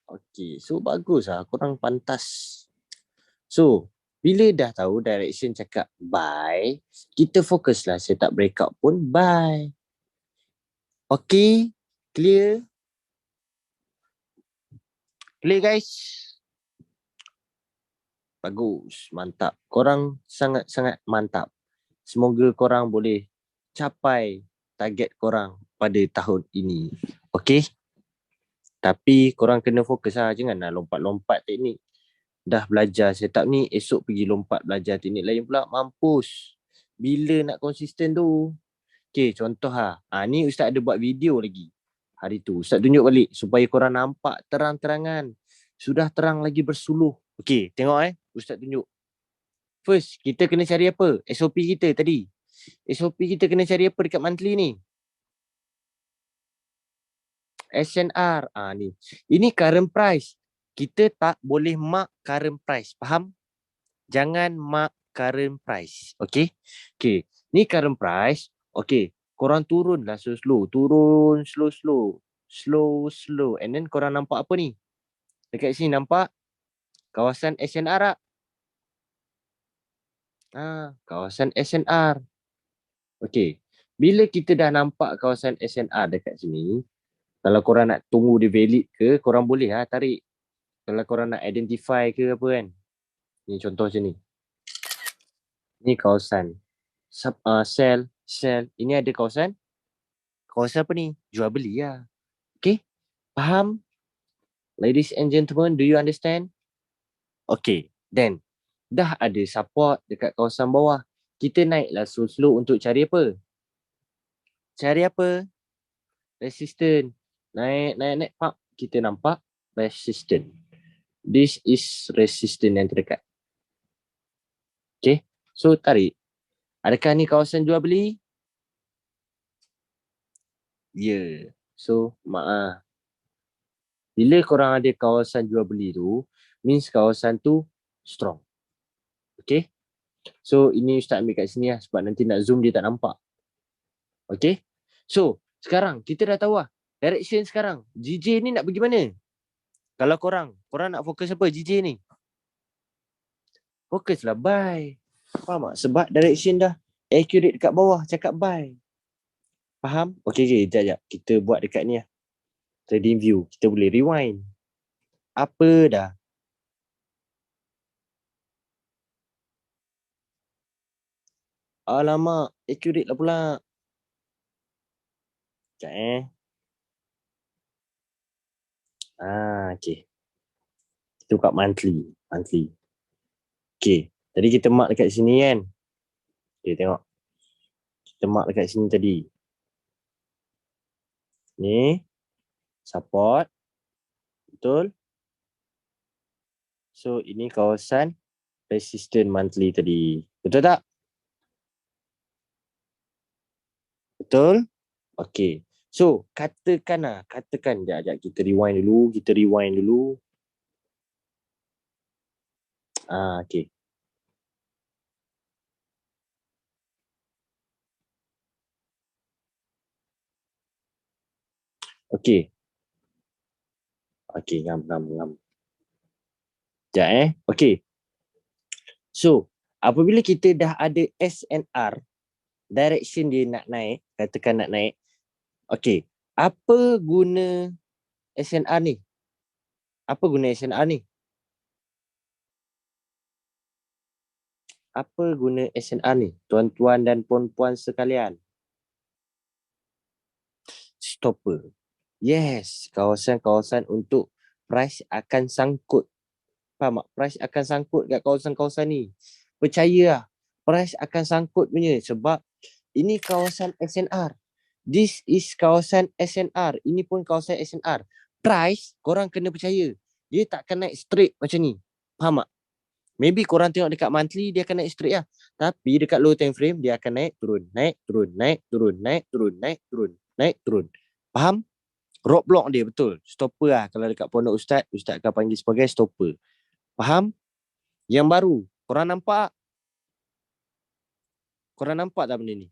Okay, so bagus lah. Korang pantas. So, bila dah tahu direction cakap buy, kita fokuslah setup breakout pun buy. Okay, clear? Clear guys? Bagus, mantap. Korang sangat-sangat mantap. Semoga korang boleh capai target korang pada tahun ini. Okay? Tapi korang kena fokus lah. Janganlah lompat-lompat teknik. Dah belajar setup ni, esok pergi lompat belajar teknik lain pula. Mampus. Bila nak konsisten tu? Okay, contoh lah. Ni Ustaz ada buat video lagi. Hari tu. Ustaz tunjuk balik supaya korang nampak terang-terangan. Sudah terang lagi bersuluh. Okay, tengok Ustaz tunjuk. First, kita kena cari apa? SOP kita tadi. SOP kita kena cari apa dekat monthly ni? SNR. Ni. Ini current price. Kita tak boleh mark current price. Faham? Jangan mark current price. Okay? Okay. Ni current price. Okay. Korang turun lah slow. Turun slow. Slow. And then korang nampak apa ni? Dekat sini nampak kawasan SNR tak? Kawasan SNR. Okay. Bila kita dah nampak kawasan SNR dekat sini, kalau korang nak tunggu dia valid ke, korang boleh lah tarik. Kalau korang nak identify ke apa kan. Ni contoh macam ni. Ni kawasan. Sell. Ini ada kawasan. Kawasan apa ni? Jual beli lah. Okay. Faham? Ladies and gentlemen, do you understand? Okay. Then, dah ada support dekat kawasan bawah. Kita naiklah slow-slow untuk cari apa? Cari apa? Resistance. Naik. Pak, kita nampak resistance. This is resistance yang terdekat. Okay. So, tarik. Adakah ni kawasan jual beli? Ya. Yeah. So, maaf. Bila korang ada kawasan jual beli tu, means kawasan tu strong. Okay. So, ini Ustaz ambil kat sini lah. Sebab nanti nak zoom dia tak nampak. Okay. So, sekarang kita dah tahu lah. Direction sekarang. GJ ni nak pergi mana? Kalau korang nak fokus apa GJ ni? Fokuslah buy. Faham tak? Sebab direction dah accurate dekat bawah. Cakap buy. Faham? Okay. Sekejap. Kita buat dekat ni lah. Trading view. Kita boleh rewind. Apa dah? Alamak. Accurate lah pula. Sekejap okay. Kita buka monthly. Okay. Tadi kita mark dekat sini kan. Okay, tengok. Kita mark dekat sini tadi. Ni. Support. Betul. So, ini kawasan resistance monthly tadi. Betul tak? Betul? Okay. So, katakan. Sekejap. Kita rewind dulu. Okay. Okay. Okay, ngam. Sekejap Okay. So, apabila kita dah ada SNR, direction dia nak naik, katakan nak naik. Okay. Apa guna SNR ni? Apa guna SNR ni? Tuan-tuan dan puan-puan sekalian. Stopper. Yes, kawasan-kawasan untuk price akan sangkut. Faham tak? Price akan sangkut kat kawasan-kawasan ni. Percayalah, price akan sangkut punya sebab ini kawasan SNR. This is kawasan SNR. Ini pun kawasan SNR. Price, korang kena percaya. Dia takkan naik straight macam ni. Faham tak? Maybe korang tengok dekat monthly, dia akan naik straight lah. Tapi dekat low time frame, dia akan naik, turun. Naik, turun. Faham? Rock block dia betul. Stopper lah. Kalau dekat pondok Ustaz akan panggil sebagai stopper. Faham? Yang baru. Korang nampak tak benda ni?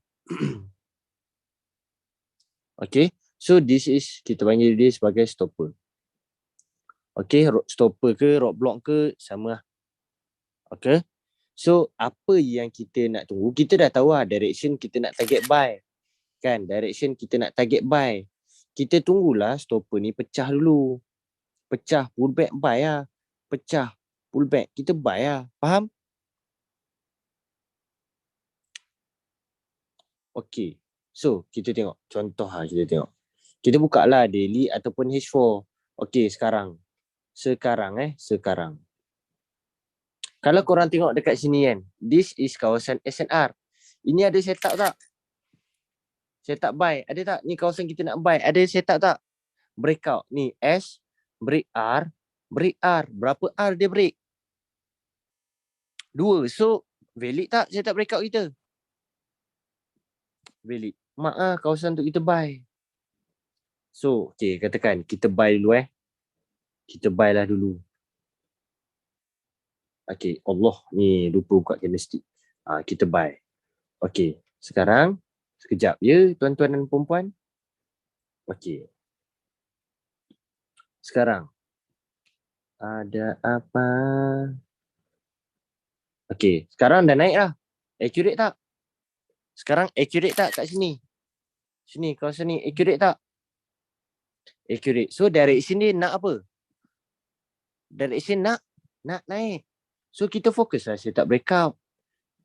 Okay. So this is, kita panggil dia sebagai stopper. Okay. Stopper ke, rock block ke, sama lah. Okay. So apa yang kita nak tunggu? Kita dah tahu lah direction kita nak target buy. Kan? Direction kita nak target buy. Kita tunggulah stopper ni pecah dulu. Pecah, pullback buy lah. Pecah, pullback, kita buy lah. Faham? Okay. So, kita tengok. Contoh lah kita tengok. Kita buka lah daily ataupun H4. Okay, sekarang. Kalau korang tengok dekat sini kan. This is kawasan SNR. Ini ada setup tak? Setup buy. Ada tak? Ni kawasan kita nak buy. Ada setup tak? Breakout. Ni S, break R, break R. Berapa R dia break? 2. So, valid tak setup breakout kita? Valid. Kawasan untuk kita buy. So, okay, katakan kita buy dulu Kita buy lah dulu. Okay, Allah ni lupa buka candlestick. Kita buy. Okay, sekarang sekejap ya tuan-tuan dan puan-puan. Okay. Sekarang ada apa? Okay, sekarang dah naik lah. Accurate tak? Sekarang accurate tak kat sini? Sini, kawasan ni accurate tak? Accurate. So direction dia nak apa? Direction nak naik. So kita fokus lah setup breakout.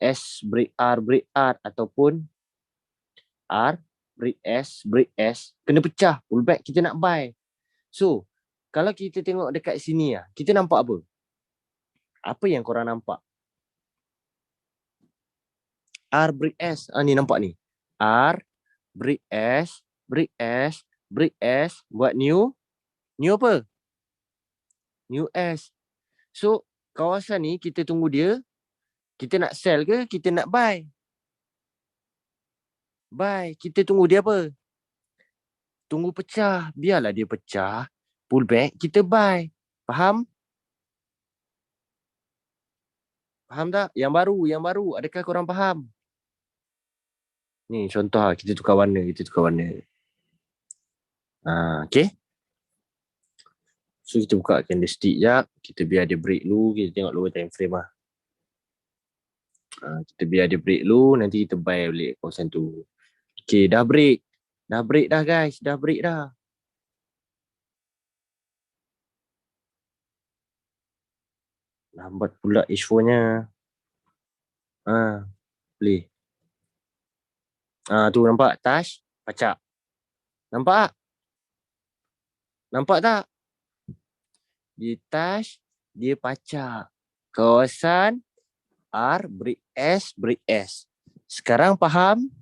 S, break R ataupun R, break S. Kena pecah. Pullback kita nak buy. So, kalau kita tengok dekat sini lah, kita nampak apa? Apa yang korang nampak? R break S. Ni nampak ni. R break S, break S, break S, buat new apa? New S. So kawasan ni kita tunggu dia, kita nak sell ke kita nak buy? Buy. Kita tunggu dia apa? Tunggu pecah. Biarlah dia pecah, pull back, kita buy. Faham? Faham tak? Yang baru. Adakah korang faham? Ni contoh lah, kita tukar warna. Okay. So kita buka candlestick jap. Kita biar dia break dulu. Kita tengok lower time frame lah. Kita biar dia break dulu. Nanti kita buy balik kawasan tu. Okay, dah break. Dah break dah guys. Dah break dah. Lambat pula H4-nya. Boleh. Tu nampak? Touch. Pacak. Nampak tak? Nampak tak? Dia touch. Dia pacak. Kawasan R, break S, break S. Sekarang faham?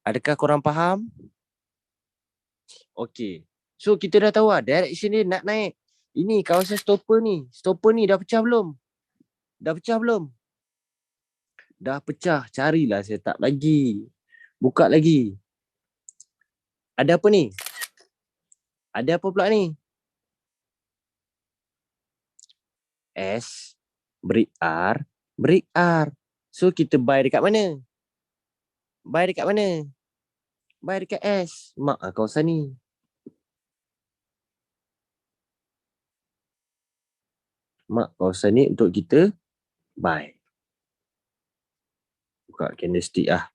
Adakah korang faham? Okay. So kita dah tahu lah direction dia nak naik. Ini kawasan stopper ni. Stopper ni dah pecah belum? Dah pecah belum? Dah pecah. Carilah setup lagi. Buka lagi. Ada apa ni? Ada apa pula ni? S, break R, break R. So kita buy dekat mana? Buy dekat mana? Buy dekat S. Mak lah kawasan ni. Mak kawasan ni untuk kita buy. Buka candlestick lah.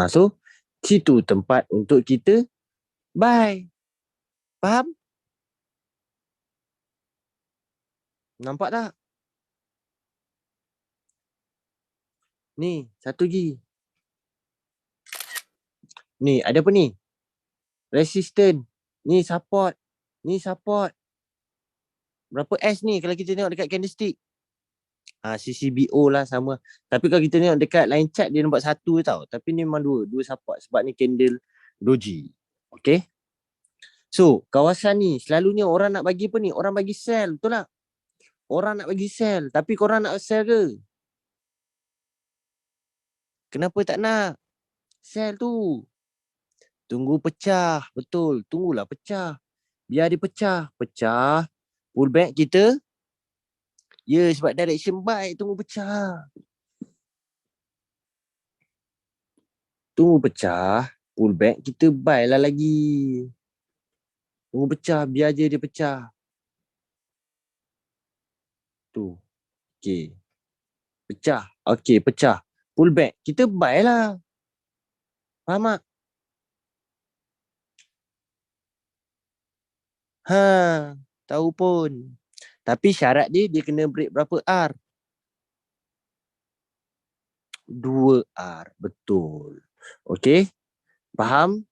So situ tempat untuk kita buy. Faham? Nampak tak? Ni, satu lagi. Ni, ada apa ni? Resistance. Ni support. Ni support. Berapa S ni kalau kita tengok dekat candlestick? CCBO lah sama. Tapi kalau kita tengok dekat line chart dia nampak satu tau. Tapi ni memang dua support sebab ni candle doji. Okay. So kawasan ni selalunya orang nak bagi apa ni? Orang bagi sell, betul tak? Orang nak bagi sell. Tapi korang nak sell ke? Kenapa tak nak? Sell tu. Tunggu pecah. Betul. Tunggulah pecah. Biar dia pecah. Pecah. Pull back kita. Ya, sebab direction baik. Tunggu pecah. Tunggu pecah. Pull back. Kita buy lah lagi. Tunggu pecah. Biar je dia pecah. Tu. Okay. Pecah. Okay, pecah. Pull back. Kita buy lah. Faham tak? Tahu pun. Tapi syarat dia kena break berapa R? 2 R. Betul. Okay. Faham?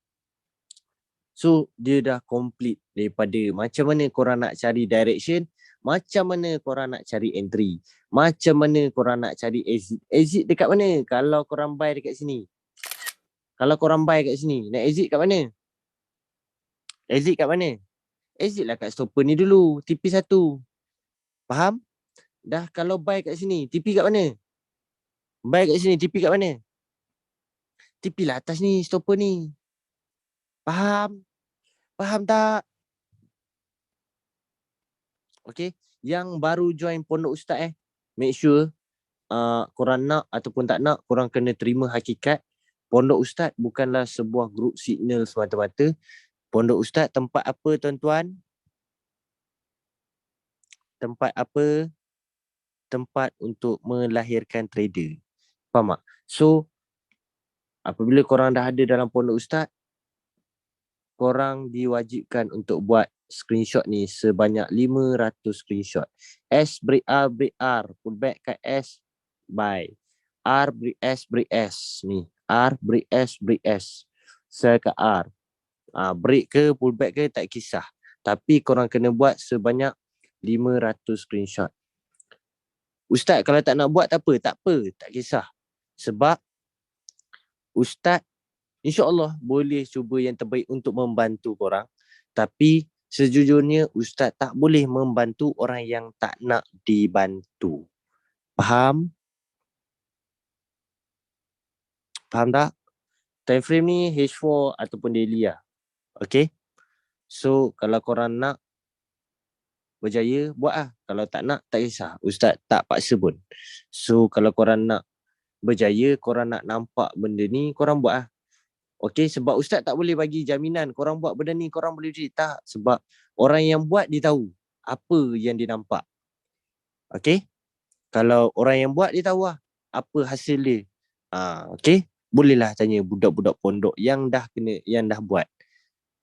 So, dia dah complete daripada macam mana korang nak cari direction, macam mana korang nak cari entry, macam mana korang nak cari exit. Exit dekat mana? Kalau korang buy dekat sini. Kalau korang buy kat sini, nak exit kat mana? Exit kat mana? Exit lah kat stopper ni dulu, TP1. Faham? Dah kalau buy kat sini, TP kat mana? Buy kat sini, TP kat mana? TP lah atas ni, stopper ni. Faham? Faham tak? Okay. Yang baru join Pondok Ustaz make sure korang nak ataupun tak nak, korang kena terima hakikat Pondok Ustaz bukanlah sebuah grup signal semata-mata. Pondok Ustaz tempat apa tuan-tuan? Tempat apa? Tempat untuk melahirkan trader. Faham tak? So, apabila korang dah ada dalam Pondok Ustaz, korang diwajibkan untuk buat screenshot ni sebanyak 500 screenshot. S break R, pull back kat S, buy. R break S ni. R break S. Sell kat R. Break ke pull back ke tak kisah. Tapi korang kena buat sebanyak 500 screenshot. Ustaz kalau tak nak buat tak apa, tak kisah. Sebab Ustaz InsyaAllah boleh cuba yang terbaik untuk membantu korang. Tapi sejujurnya Ustaz tak boleh membantu orang yang tak nak dibantu. Faham? Faham tak? Time frame ni H4 ataupun daily lah. Okay? So kalau korang nak berjaya, buat lah. Kalau tak nak, tak kisah. Ustaz tak paksa pun. So kalau korang nak berjaya, korang nak nampak benda ni, korang buat lah. Okay, sebab Ustaz tak boleh bagi jaminan korang buat benda ni, korang boleh jadi. Tak, sebab orang yang buat dia tahu apa yang dia nampak. Okay, kalau orang yang buat dia tahu lah apa hasil dia. Okay, bolehlah tanya budak-budak pondok yang dah buat.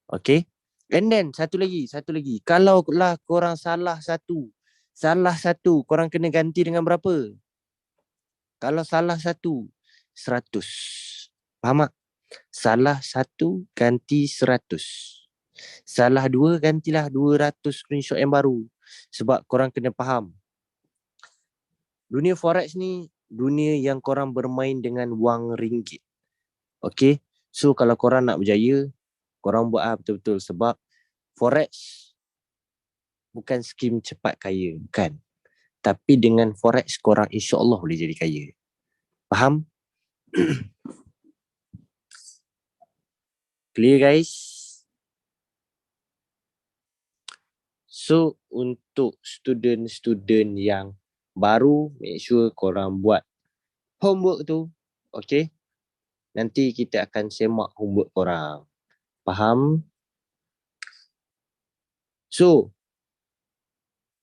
Okay, and then satu lagi. Kalau lah korang salah satu, korang kena ganti dengan berapa? Kalau salah satu, 100. Faham tak? Salah satu ganti 100. Salah dua gantilah 200 screenshot yang baru. Sebab korang kena faham. Dunia forex ni dunia yang korang bermain dengan wang ringgit. Okay. So kalau korang nak berjaya, korang buat betul-betul. Sebab forex bukan skim cepat kaya. Bukan. Tapi dengan forex korang insyaAllah boleh jadi kaya. Faham? Clear guys? So untuk student-student yang baru, make sure korang buat homework tu. Okay? Nanti kita akan semak homework korang. Faham? So,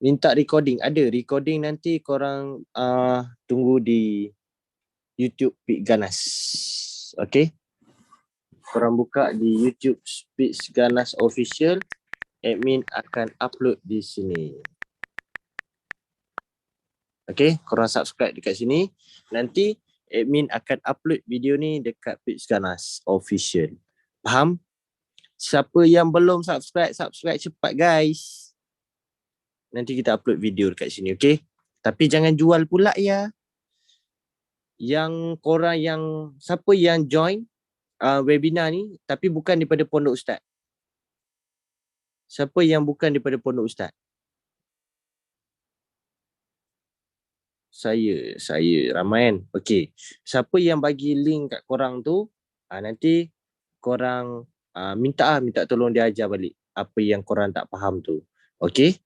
minta recording. Ada recording nanti korang tunggu di YouTube Pit Ganas. Okay? Korang buka di YouTube Pit Ganas Official. Admin akan upload di sini. Okay, korang subscribe dekat sini. Nanti admin akan upload video ni dekat page Ganas Official. Faham? Siapa yang belum subscribe cepat guys. Nanti kita upload video dekat sini, okay? Tapi jangan jual pula ya. Yang korang siapa yang join webinar ni tapi bukan daripada Pondok Ustaz? Siapa yang bukan daripada Pondok Ustaz? Saya ramai kan. Okey. Siapa yang bagi link kat korang tu, nanti korang minta tolong dia ajar balik apa yang korang tak faham tu. Okey?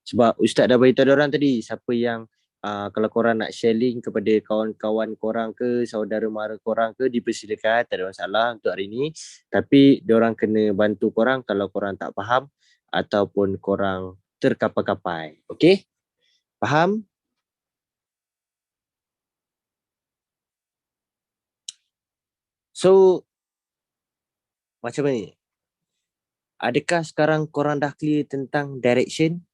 Sebab Ustaz dah beritahu orang tadi, siapa yang kalau korang nak share link kepada kawan-kawan korang ke, saudara mara korang ke, dipersilakan, tak ada masalah untuk hari ni. Tapi diorang kena bantu korang kalau korang tak faham ataupun korang terkapai-kapai. Okey? Faham? So, macam ni? Adakah sekarang korang dah clear tentang direction?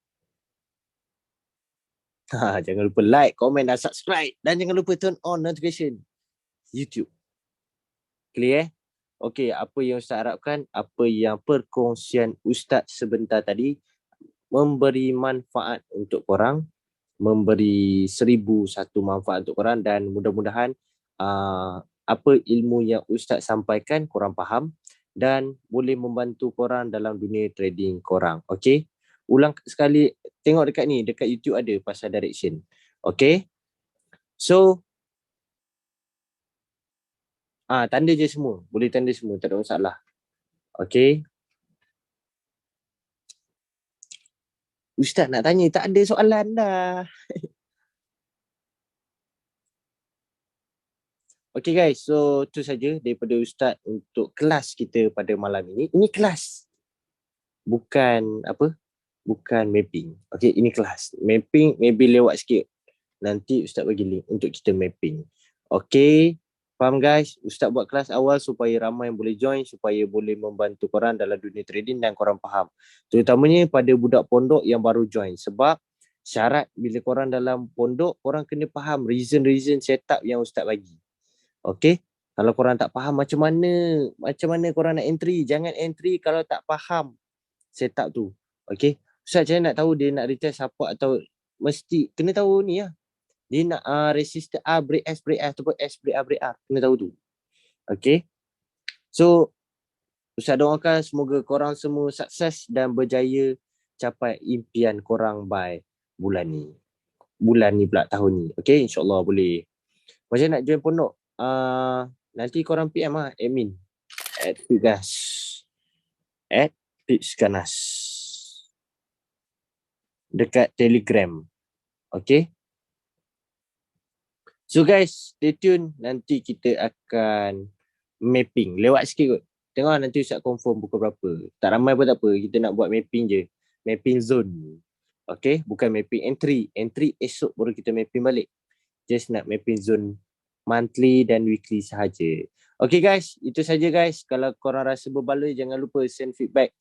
Jangan lupa like, komen dan subscribe. Dan jangan lupa turn on notification YouTube. Clear? Okey, apa yang Ustaz harapkan, apa yang perkongsian Ustaz sebentar tadi memberi manfaat untuk korang, memberi 1001 manfaat untuk korang dan mudah-mudahan apa ilmu yang Ustaz sampaikan korang faham dan boleh membantu korang dalam dunia trading korang. Okey? Ulang sekali, tengok dekat ni, dekat YouTube ada pasal direction. Okey? So, tanda je semua. Boleh tanda semua, tak ada masalah. Okey? Ustaz nak tanya, tak ada soalan dah. Okay guys, so itu saja daripada Ustaz untuk kelas kita pada malam ini. Ini kelas. Bukan apa? Bukan mapping. Okay, ini kelas. Mapping maybe lewat sikit. Nanti Ustaz bagi link untuk kita mapping. Okay, faham guys? Ustaz buat kelas awal supaya ramai yang boleh join, supaya boleh membantu korang dalam dunia trading dan korang faham. Terutamanya pada budak pondok yang baru join. Sebab syarat bila korang dalam pondok, korang kena faham reason setup yang Ustaz bagi. Okay, kalau korang tak faham macam mana korang nak entry, jangan entry kalau tak faham setup tu. Okay, Ustaz saya nak tahu dia nak retest support atau mesti kena tahu ni lah. Dia nak resistor R break S ataupun S break R. Kena tahu tu. Okay. So, Ustaz doakan semoga korang semua sukses dan berjaya capai impian korang by bulan ni. Bulan ni pula, tahun ni. Okay, insyaAllah boleh. Macam nak join pondok, nanti korang PM lah, admin. @pitganas. @pitganas. Dekat Telegram. Okay. So guys, stay tune. Nanti kita akan mapping. Lewat sikit kot. Tengok nanti Ustaz confirm pukul berapa. Tak ramai pun tak apa. Kita nak buat mapping je. Mapping zone. Okay. Bukan mapping entry. Entry esok baru kita mapping balik. Just nak mapping zone monthly dan weekly sahaja. Okay guys. Itu saja guys. Kalau korang rasa berbaloi, jangan lupa send feedback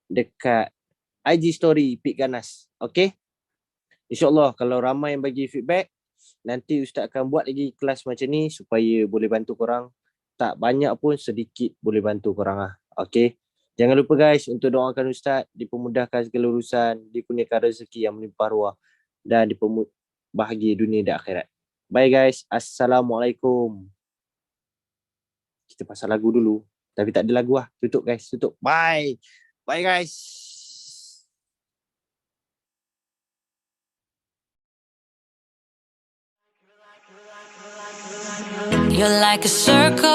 dekat IG story Pitganas. Okay. InsyaAllah kalau ramai yang bagi feedback, nanti Ustaz akan buat lagi kelas macam ni supaya boleh bantu korang. Tak banyak pun, sedikit boleh bantu korang lah. Okay. Jangan lupa guys untuk doakan Ustaz dipermudahkan segala urusan, dikurniakan rezeki yang melimpah ruah dan bahagia dunia dan akhirat. Bye guys. Assalamualaikum. Kita pasal lagu dulu. Tapi tak ada lagu lah. Tutup guys. Tutup. Bye. Bye guys. You're like a circle.